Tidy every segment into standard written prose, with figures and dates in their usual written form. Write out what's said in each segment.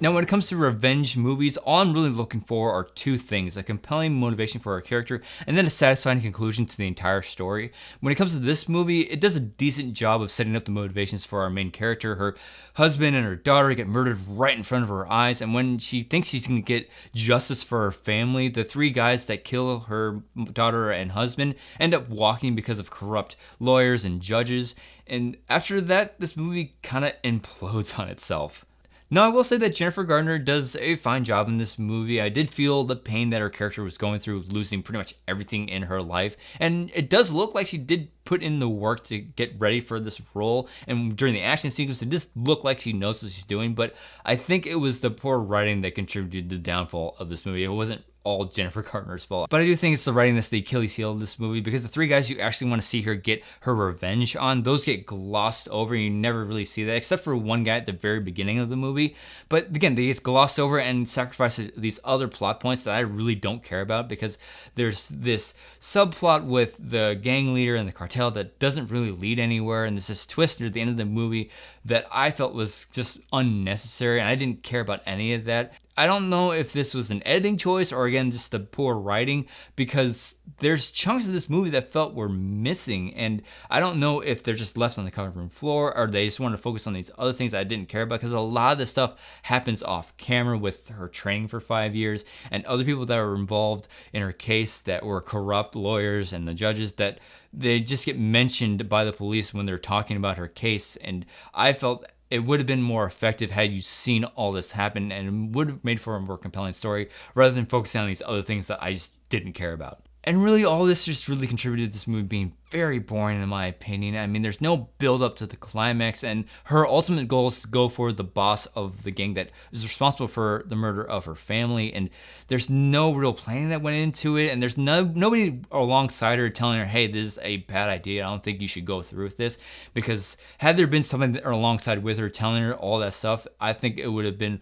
Now, when it comes to revenge movies, all I'm really looking for are two things: a compelling motivation for our character, and then a satisfying conclusion to the entire story. When it comes to this movie, it does a decent job of setting up the motivations for our main character. Her husband and her daughter get murdered right in front of her eyes, and when she thinks she's going to get justice for her family, the three guys that kill her daughter and husband end up walking because of corrupt lawyers and judges. And after that, this movie kind of implodes on itself. Now, I will say that Jennifer Garner does a fine job in this movie. I did feel the pain that her character was going through, losing pretty much everything in her life. And it does look like she did put in the work to get ready for this role. And during the action sequence, it just looked like she knows what she's doing. But I think it was the poor writing that contributed to the downfall of this movie. It wasn't all Jennifer Garner's fault. But I do think it's the writing that's the Achilles heel of this movie, because the three guys you actually want to see her get her revenge on, those get glossed over. You never really see that, except for one guy at the very beginning of the movie. But again, they get glossed over and sacrifice these other plot points that I really don't care about, because there's this subplot with the gang leader and the cartel that doesn't really lead anywhere, and there's this twist near the end of the movie that I felt was just unnecessary, and I didn't care about any of that. I don't know if this was an editing choice or, again, just the poor writing, because there's chunks of this movie that felt were missing, and I don't know if they're just left on the cutting room floor or they just want to focus on these other things that I didn't care about, because a lot of this stuff happens off camera with her training for 5 years and other people that were involved in her case that were corrupt lawyers and the judges, that they just get mentioned by the police when they're talking about her case. And I felt it would have been more effective had you seen all this happen, and it would have made for a more compelling story rather than focusing on these other things that I just didn't care about. And really, all this just really contributed to this movie being very boring, in my opinion. I mean, there's no build up to the climax, and her ultimate goal is to go for the boss of the gang that is responsible for the murder of her family. And there's no real planning that went into it, and there's nobody alongside her telling her, hey, this is a bad idea, I don't think you should go through with this. Because had there been somebody alongside with her telling her all that stuff, I think it would have been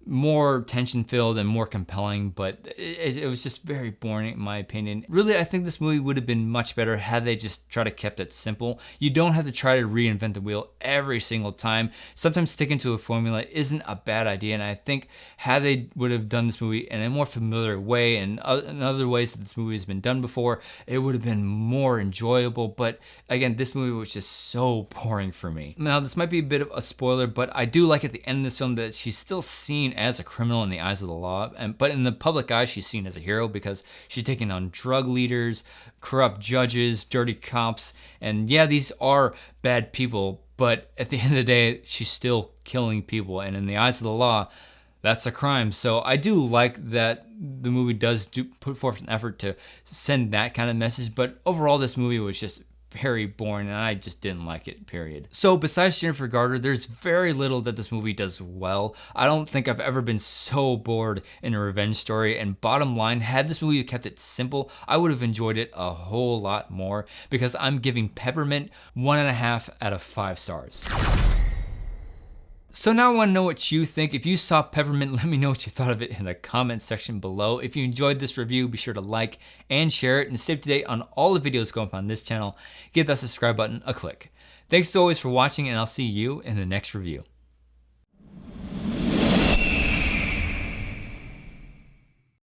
more tension filled and more compelling, but it was just very boring, in my opinion. Really, I think this movie would have been much better had they just tried to kept it simple. You don't have to try to reinvent the wheel every single time. Sometimes sticking to a formula isn't a bad idea, and I think had they would have done this movie in a more familiar way and in other ways that this movie has been done before, it would have been more enjoyable. But again, this movie was just so boring for me. Now, this might be a bit of a spoiler, but I do like at the end of this film that she's still seen as a criminal in the eyes of the law, but in the public eye, she's seen as a hero because she's taking on drug leaders, corrupt judges, dirty cops, and yeah, these are bad people, but at the end of the day, she's still killing people, and in the eyes of the law, that's a crime. So I do like that the movie does put forth an effort to send that kind of message, but overall, this movie was just very boring, and I just didn't like it, period. So besides Jennifer Garner, there's very little that this movie does well. I don't think I've ever been so bored in a revenge story, and bottom line, had this movie kept it simple, I would have enjoyed it a whole lot more, because I'm giving Peppermint 1.5 out of 5 stars. So now I want to know what you think. If you saw Peppermint, let me know what you thought of it in the comment section below. If you enjoyed this review, be sure to like and share it, and stay up to date on all the videos going up on this channel. Give that subscribe button a click. Thanks as always for watching, and I'll see you in the next review.